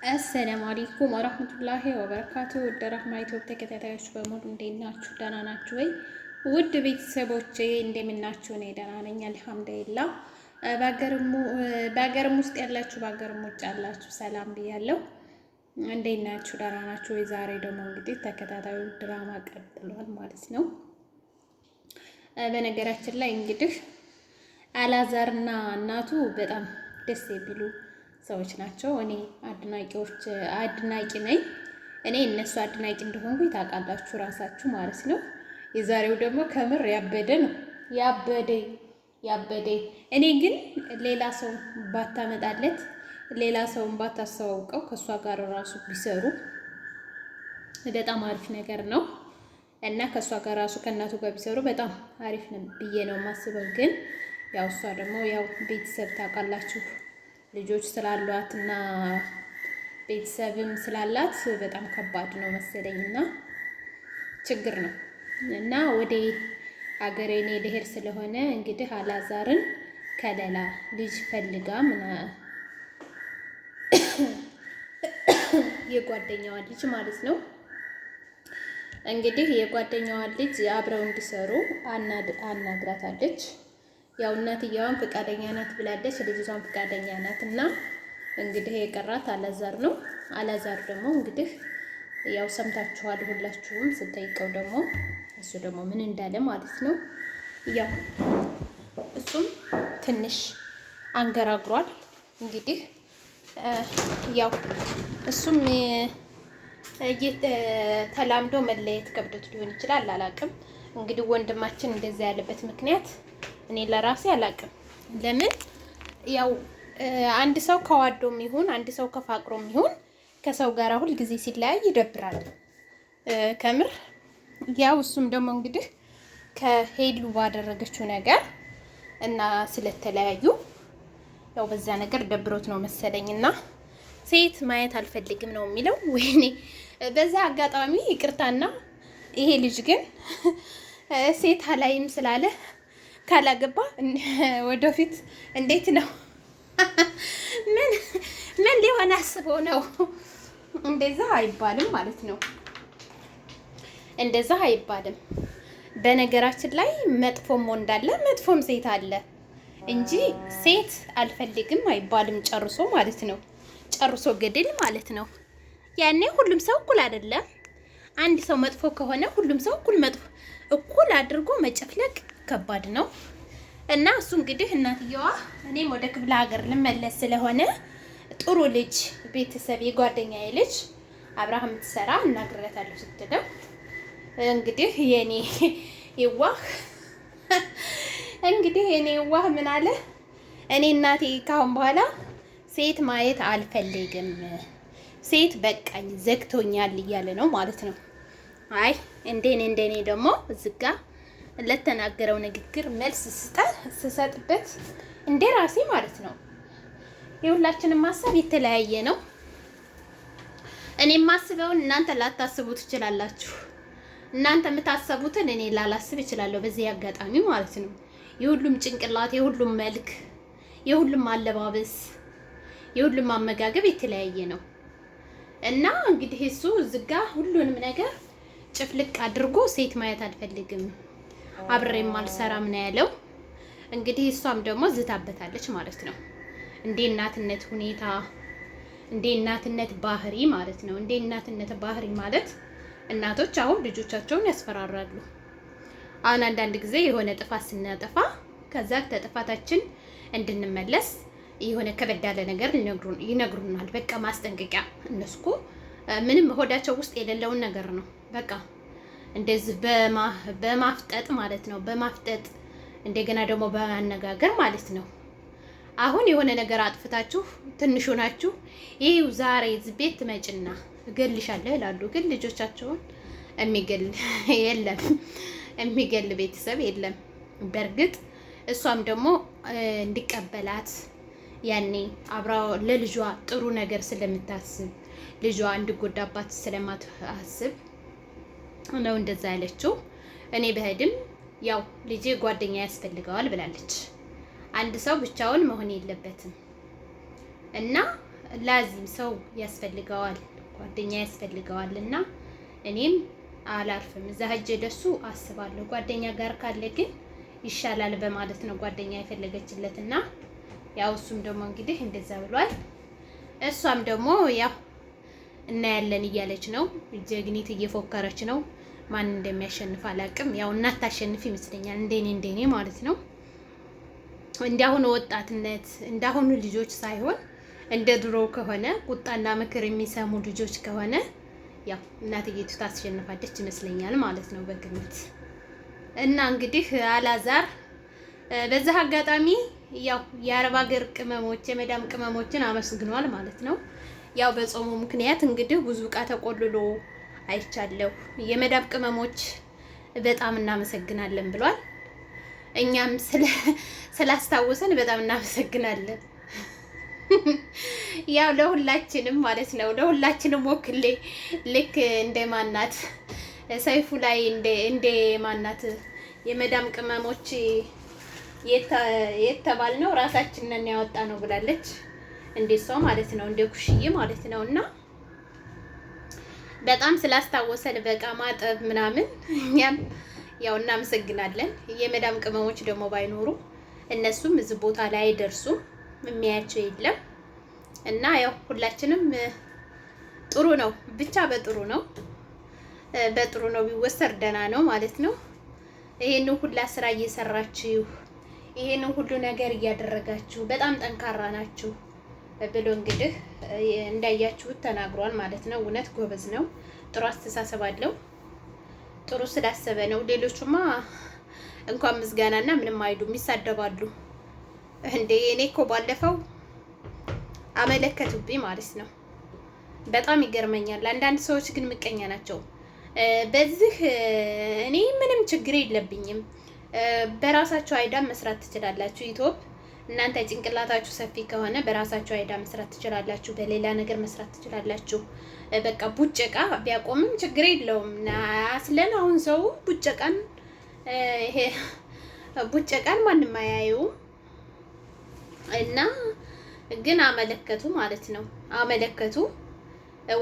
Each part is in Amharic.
አሰላሙ አለይኩም ወራህመቱላሂ ወበረካቱ። ውድ ረህማ ዩቲዩብ ተከታታዮች በሙሉ እንዴት ናችሁ? ደህና ናችሁ ወይ? ውድ ቤተሰቦቼ እንደምን ናችሁ? እኔ ደህና ነኝ አልሐምዱሊላህ። በሀገርም ውስጥ ያላችሁ በሀገርም ውጭ ያላችሁ ሰላም ብያለሁ። እንዴት ናችሁ? ደህና ናችሁ ወይ? ዛሬ ደግሞ እንግዲህ ተከታታዩ ድራማ ቀጥሏል ማለት ነው። በነገራችን ላይ እንግዲህ አላዛርና እናቱ በጣም ደስ የሚሉ ሰዎች ናቸው። እኔ አድናቂ ነኝ። እኔ እነሱ አድናቂ እንደሆንኩኝ ታውቃላችሁ ራሳችሁ ማለት ነው። የዛሬው ደግሞ ከምር ያበደ ነው። ያበደ እኔ ግን ሌላ ሰው ባታመጣለት ሌላ ሰውን ባታስተዋውቀው ከእሷ ጋር ራሱ ቢሰሩ በጣም አሪፍ ነገር ነው እና ከእሷ ጋር ራሱ ከእናቱ ጋር ቢሰሩ በጣም አሪፍ ነው ብዬ ነው የማስበው። ግን ያው እሷ ደግሞ ያው ቤተሰብ ታውቃላችሁ ልጆች ስላሏት እና ቤተሰብም ስላላት በጣም ከባድ ነው መሰለኝና ችግር ነው እና ወደ ሀገሬ እኔ ልሄድ ስለሆነ እንግዲህ አላዛርን ከሌላ ልጅ ፈልጋ የጓደኛዋ ልጅ ማለት ነው እንግዲህ የጓደኛዋ ልጅ አብረው እንዲሰሩ አናግራታለች። ያው እናትየዋን ፈቃደኛ ናት ብላለች፣ ልጅቷን ፈቃደኛ ናት እና እንግዲህ የቀራት አላዛር ነው። አላዛር ደግሞ እንግዲህ ያው ሰምታችኋል ሁላችሁም ስትጠይቀው ደግሞ እሱ ደግሞ ምን እንዳለ ማለት ነው። ያው እሱም ትንሽ አንገራግሯል። እንግዲህ ያው እሱም ተላምዶ መለየት ከብዶት ሊሆን ይችላል፣ አላውቅም። እንግዲህ ወንድማችን እንደዛ ያለበት ምክንያት እኔ ለራሴ አላውቅም። ለምን ያው አንድ ሰው ከዋዶም ይሁን አንድ ሰው ከፋቅሮም ይሁን ከሰው ጋር ሁል ጊዜ ሲለያይ ይደብራል ከምር። ያው እሱም ደግሞ እንግዲህ ከሄሉ ባደረገችው ነገር እና ስለተለያዩ ያው በዛ ነገር ደብሮት ነው መሰለኝና ሴት ማየት አልፈልግም ነው የሚለው። ወይኔ በዛ አጋጣሚ ይቅርታና ይሄ ልጅ ግን ሴት አላይም ስላለ ካላገባ ወደፊት እንዴት ነው? ምን ሊሆን አስቦ ነው? እንደዛ አይባልም ማለት ነው። እንደዛ አይባልም። በነገራችን ላይ መጥፎም ወንድ አለ መጥፎም ሴት አለ እንጂ ሴት አልፈልግም አይባልም ጨርሶ ማለት ነው። ጨርሶ ገደል ማለት ነው። ያኔ ሁሉም ሰው እኩል አይደለም። አንድ ሰው መጥፎ ከሆነ ሁሉም ሰው እኩል አድርጎ መጨፍለቅ ከባድ ነው እና እሱ እንግዲህ እናትየዋ እኔም ወደ ክፍለ ሀገር ልመለስ ስለሆነ ጥሩ ልጅ ቤተሰብ የጓደኛዬ ልጅ አብርሃም ትሰራ እናግረታለሁ ስትለው እንግዲህ የኔ ይዋህ ምን አለ? እኔ እናቴ ካሁን በኋላ ሴት ማየት አልፈልግም፣ ሴት በቃኝ ዘግቶኛል እያለ ነው ማለት ነው። አይ እንደኔ ደግሞ ዝጋ ለተናገረው ንግግር መልስ ስሰጥበት እንደ ራሴ ማለት ነው። የሁላችንም ሀሳብ የተለያየ ነው። እኔ የማስበውን እናንተ ላታስቡ ትችላላችሁ። እናንተ የምታስቡትን እኔ ላላስብ እችላለሁ። በዚህ አጋጣሚ ማለት ነው የሁሉም ጭንቅላት፣ የሁሉም መልክ፣ የሁሉም አለባበስ፣ የሁሉም አመጋገብ የተለያየ ነው እና እንግዲህ እሱ ዝጋ ሁሉንም ነገር ጭፍልቅ አድርጎ ሴት ማየት አልፈልግም አብሬም አልሰራም ነው ያለው። እንግዲህ እሷም ደግሞ ዝታበታለች ማለት ነው። እንደ እናትነት ሁኔታ እንደ እናትነት ባህሪ ማለት ነው። እንደ እናትነት ባህሪ ማለት እናቶች አሁን ልጆቻቸውን ያስፈራራሉ። አሁን አንዳንድ ጊዜ የሆነ ጥፋት ስናጠፋ ከዛ ከጥፋታችን እንድንመለስ የሆነ ከበድ ያለ ነገር ይነግሩናል። በቃ ማስጠንቀቂያ። እነሱ እኮ ምንም ሆዳቸው ውስጥ የሌለውን ነገር ነው በቃ እንደዚህ በማፍጠጥ ማለት ነው። በማፍጠጥ እንደገና ደግሞ በማነጋገር ማለት ነው። አሁን የሆነ ነገር አጥፍታችሁ ትንሹ ናችሁ ይሄው ዛሬ ቤት ትመጭና እገልሻለሁ ይላሉ። ግን ልጆቻቸውን የሚገል ቤተሰብ የለም። በእርግጥ እሷም ደግሞ እንዲቀበላት ያኔ አብራው ለልጇ ጥሩ ነገር ስለምታስብ ልጇ እንዲጎዳባት ስለማታስብ ነው እንደዛ ያለችው። እኔ በህድም ያው ልጄ ጓደኛ ያስፈልገዋል ብላለች። አንድ ሰው ብቻውን መሆን የለበትም እና ላዚም ሰው ያስፈልገዋል፣ ጓደኛ ያስፈልገዋል። እና እኔም አላርፍም እዛ ሄጄ ለሱ አስባለሁ። ጓደኛ ጋር ካለ ግን ይሻላል በማለት ነው ጓደኛ የፈለገችለትና ያው እሱም ደግሞ እንግዲህ እንደዛ ብሏል። እሷም ደግሞ ያው እናያለን እያለች ነው። ጀግኒት እየፎከረች ነው። ማን እንደሚያሸንፍ አላውቅም። ያው እናት ታሸንፍ ይመስለኛል እንደኔ ማለት ነው። እንዳሁኑ ወጣትነት እንዳሁኑ ልጆች ሳይሆን እንደ ድሮ ከሆነ ቁጣና ምክር የሚሰሙ ልጆች ከሆነ ያው እናትዬቱ ታሸንፋለች ይመስለኛል ማለት ነው በግምት። እና እንግዲህ አላዛር በዛ አጋጣሚ ያው የአረብ ሀገር ቅመሞች የመዳም ቅመሞችን አመስግኗል ማለት ነው። ያው በጾሙ ምክንያት እንግዲህ ብዙ እቃ ተቆልሎ አይቻለሁ። የመዳም ቅመሞች በጣም እናመሰግናለን ብሏል። እኛም ስላስታወሰን በጣም እናመሰግናለን። ያው ለሁላችንም ማለት ነው። ለሁላችንም ወክሌ ልክ እንደ ማናት ሰይፉ ላይ እንደ ማናት የመዳም ቅመሞች የተባል ነው ራሳችንን ያወጣ ነው ብላለች። እንደሷ ማለት ነው እንደ ኩሽዬ ማለት ነው። እና በጣም ስላስታወሰን በቃ ማጠብ ምናምን እኛም ያው እናመሰግናለን። የመዳም ቅመሞች ደግሞ ባይኖሩ እነሱም እዚህ ቦታ ላይ አይደርሱም፣ የሚያያቸው የለም። እና ያው ሁላችንም ጥሩ ነው ብቻ በጥሩ ነው ቢወሰድ ደህና ነው ማለት ነው። ይሄንን ሁላ ስራ እየሰራችሁ ይሄንን ሁሉ ነገር እያደረጋችሁ በጣም ጠንካራ ናችሁ ብሎ እንግዲህ እንዳያችሁት ተናግሯል ማለት ነው። እውነት ጎበዝ ነው። ጥሩ አስተሳሰብ አለው። ጥሩ ስላሰበ ነው። ሌሎቹማ እንኳን ምስጋናና ምንም አይሉም፣ ይሳደባሉ። እንዴ እኔ እኮ ባለፈው አመለከቱብኝ ማለት ነው። በጣም ይገርመኛል። አንዳንድ ሰዎች ግን ምቀኛ ናቸው። በዚህ እኔ ምንም ችግር የለብኝም። በራሳችሁ አይዳም መስራት ትችላላችሁ። ኢትዮፕ እናንተ ጭንቅላታችሁ ሰፊ ከሆነ በራሳችሁ አይዳ መስራት ትችላላችሁ። በሌላ ነገር መስራት ትችላላችሁ። በቃ ቡጨቃ ቢያቆምም ችግር የለውም። አስለን አሁን ሰው ቡጨቃን ማንም አያየውም። እና ግን አመለከቱ ማለት ነው። አመለከቱ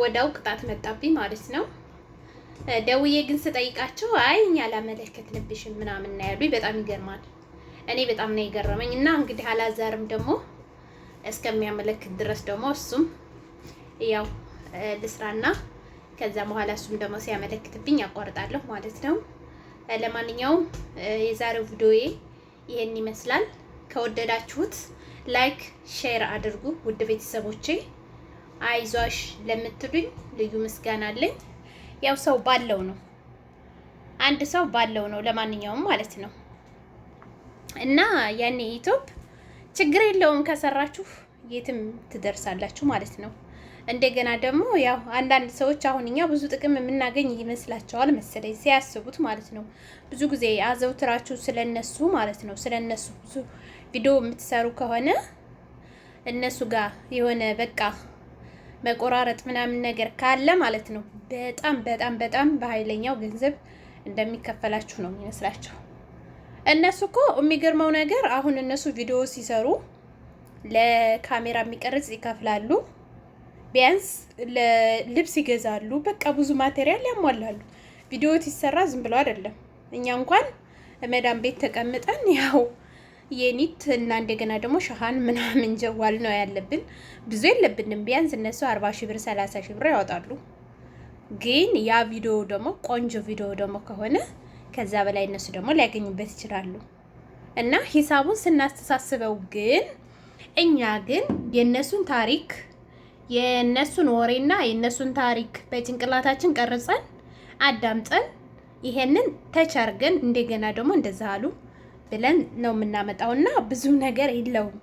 ወዳው ቅጣት መጣብኝ ማለት ነው። ደውዬ ግን ስጠይቃቸው አይ እኛ አላመለከትንብሽም ምናምን ነው ያሉኝ። በጣም ይገርማል። እኔ በጣም ነው የገረመኝ። እና እንግዲህ አላዛርም ደግሞ እስከሚያመለክት ድረስ ደግሞ እሱም ያው ልስራና ከዛ በኋላ እሱም ደግሞ ሲያመለክትብኝ ያቋርጣለሁ ማለት ነው። ለማንኛውም የዛሬው ቪዲዮዬ ይሄን ይመስላል። ከወደዳችሁት ላይክ ሼር አድርጉ። ውድ ቤተሰቦቼ አይዟሽ ለምትሉኝ ልዩ ምስጋና አለኝ። ያው ሰው ባለው ነው፣ አንድ ሰው ባለው ነው ለማንኛውም ማለት ነው። እና ያኔ ዩቲዩብ ችግር የለውም ከሰራችሁ የትም ትደርሳላችሁ ማለት ነው። እንደገና ደግሞ ያው አንዳንድ ሰዎች አሁን እኛ ብዙ ጥቅም የምናገኝ ይመስላቸዋል መሰለኝ ሲያስቡት ማለት ነው። ብዙ ጊዜ አዘውትራችሁ ስለነሱ ማለት ነው ስለነሱ ብዙ ቪዲዮ የምትሰሩ ከሆነ እነሱ ጋር የሆነ በቃ መቆራረጥ ምናምን ነገር ካለ ማለት ነው በጣም በኃይለኛው ገንዘብ እንደሚከፈላችሁ ነው የሚመስላቸው። እነሱ እኮ የሚገርመው ነገር አሁን እነሱ ቪዲዮ ሲሰሩ ለካሜራ የሚቀርጽ ይከፍላሉ፣ ቢያንስ ለልብስ ይገዛሉ፣ በቃ ብዙ ማቴሪያል ያሟላሉ። ቪዲዮ ሲሰራ ዝም ብሎ አይደለም። እኛ እንኳን መዳም ቤት ተቀምጠን ያው የኒት እና እንደገና ደግሞ ሻሃን ምናምን ጀዋል ነው ያለብን፣ ብዙ የለብንም። ቢያንስ እነሱ 40 ሺህ ብር 30 ሺህ ብር ያወጣሉ። ግን ያ ቪዲዮ ደግሞ ቆንጆ ቪዲዮ ደግሞ ከሆነ ከዛ በላይ እነሱ ደግሞ ሊያገኙበት ይችላሉ። እና ሂሳቡን ስናስተሳስበው ግን እኛ ግን የነሱን ታሪክ የነሱን ወሬና የነሱን ታሪክ በጭንቅላታችን ቀርጸን አዳምጠን ይሄንን ተቻርገን እንደገና ደግሞ እንደዛ አሉ ብለን ነው የምናመጣውና ብዙ ነገር የለውም።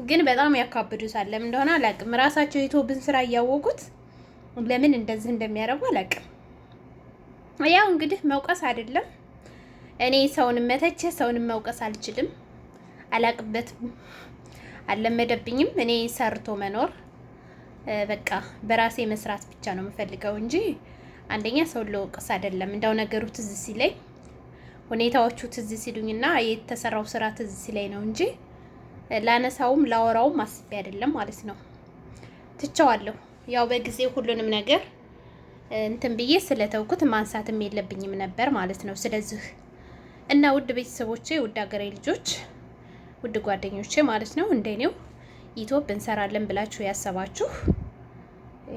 ግን በጣም ያካብዱታል። ለምን እንደሆነ አላውቅም። ራሳቸው ዩቲዩብን ስራ እያወቁት ለምን እንደዚህ እንደሚያደርጉ አላውቅም። ያው እንግዲህ መውቀስ አይደለም። እኔ ሰውንም መተቸ ሰውንም መውቀስ አልችልም፣ አላቅበትም፣ አልለመደብኝም። እኔ ሰርቶ መኖር በቃ በራሴ መስራት ብቻ ነው የምፈልገው እንጂ አንደኛ ሰው ለውቀስ አይደለም። እንዳው ነገሩ ትዝ ሲለኝ ሁኔታዎቹ ትዝ ሲሉኝና የተሰራው ስራ ትዝ ሲለኝ ነው እንጂ ላነሳውም ላወራውም አስቤ አይደለም ማለት ነው። ትቸዋለሁ። ያው በጊዜው ሁሉንም ነገር እንትን ብዬ ስለተውኩት ማንሳትም የለብኝም ነበር ማለት ነው። ስለዚህ እና ውድ ቤተሰቦቼ፣ ውድ ሀገሬ ልጆች፣ ውድ ጓደኞቼ ማለት ነው እንደኔው ዩቲዩብ እንሰራለን ብላችሁ ያሰባችሁ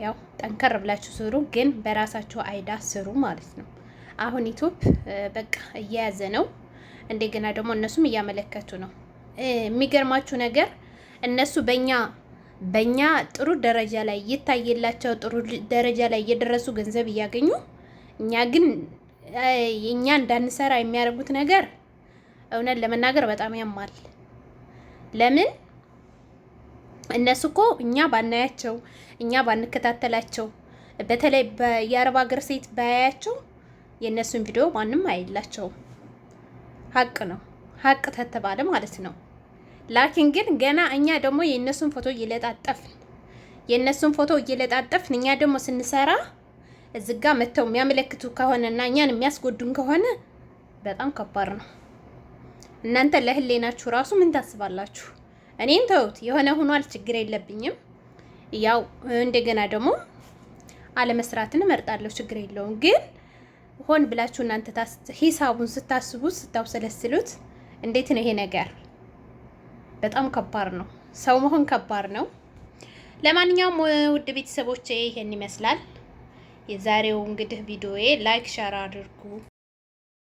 ያው ጠንከር ብላችሁ ስሩ፣ ግን በራሳችሁ አይዳ ስሩ ማለት ነው። አሁን ዩቲዩብ በቃ እየያዘ ነው። እንደገና ደግሞ እነሱም እያመለከቱ ነው። የሚገርማችሁ ነገር እነሱ በእኛ ጥሩ ደረጃ ላይ እየታየላቸው ጥሩ ደረጃ ላይ እየደረሱ ገንዘብ እያገኙ፣ እኛ ግን እኛ እንዳንሰራ የሚያደርጉት ነገር እውነት ለመናገር በጣም ያማል። ለምን እነሱ እኮ እኛ ባናያቸው እኛ ባንከታተላቸው፣ በተለይ የአረብ ሀገር ሴት ባያያቸው የእነሱን ቪዲዮ ማንም አይላቸውም። ሀቅ ነው፣ ሀቅ ተተባለ ማለት ነው። ላኪን ግን ገና እኛ ደግሞ የእነሱን ፎቶ እየለጣጠፍን እኛ ደግሞ ስንሰራ እዚህ ጋ መተው የሚያመለክቱ ከሆነና እኛን የሚያስጎዱን ከሆነ በጣም ከባድ ነው። እናንተ ለህሌናችሁ ራሱ ምን ታስባላችሁ? እኔን ተውት፣ የሆነ ሆኗል፣ ችግር የለብኝም። ያው እንደገና ደግሞ አለመስራትን እመርጣለሁ፣ ችግር የለውም። ግን ሆን ብላችሁ እናንተ ሂሳቡን ስታስቡት ስታውሰለስሉት እንዴት ነው ይሄ ነገር? በጣም ከባድ ነው። ሰው መሆን ከባድ ነው። ለማንኛውም ውድ ቤተሰቦቼ ይሄን ይመስላል የዛሬው እንግዲህ ቪዲዮዬ። ላይክ ሸር አድርጉ።